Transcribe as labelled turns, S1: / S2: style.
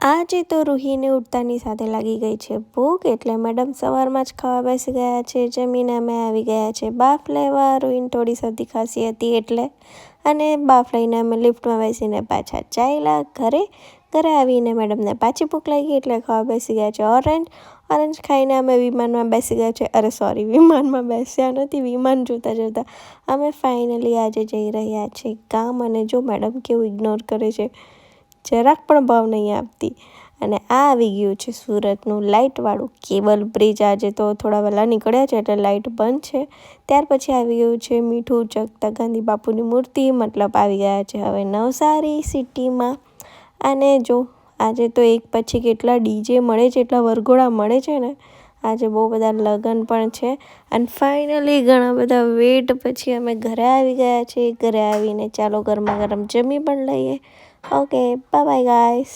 S1: આજે તો રૂહીને ઉઠતાની સાથે લાગી ગઈ છે ભૂખ, એટલે મેડમ સવારમાં જ ખાવા બેસી ગયા છે. જમીને અમે આવી ગયા છે બાફ લેવા. રૂહીને થોડી શરદી ખાંસી હતી એટલે, અને બાફ લઈને અમે લિફ્ટમાં બેસીને પાછા ચાલ્યા ઘરે. ઘરે આવીને મેડમને પાછી ભૂખ લાગી એટલે ખાવા બેસી ગયા છે ઓરેન્જ ખાઈને અમે વિમાનમાં બેસી ગયા છે. અરે સોરી, વિમાનમાં બેસ્યા નથી, વિમાન જોતા જોતા અમે ફાઇનલી આજે જઈ રહ્યા છે ગામ. અને જો મેડમ કેવું ઇગ્નોર કરે છે, જરાક પણ ભાવ નહીં આપતી. અને આ આવી ગયું છે સુરતનું લાઇટવાળું કેબલ બ્રિજ. આજે તો થોડા વહેલા નીકળ્યા છે એટલે લાઇટ બંધ છે. ત્યાર પછી આવી ગયું છે મીઠું ઉચકતા ગાંધી બાપુની મૂર્તિ, મતલબ આવી ગયા છે હવે નવસારી સિટીમાં. અને જો આજે તો એક પછી કેટલા ડીજે મળે છે, એટલા વરઘોડા મળે છે ને. આજે બહુ બધા લગ્ન પણ છે. અને ફાઇનલી ઘણા બધા વેટ પછી અમે ઘરે આવી ગયા છીએ. ઘરે આવીને ચાલો ગરમા ગરમ જમી પણ લઈએ. Okay, bye bye guys.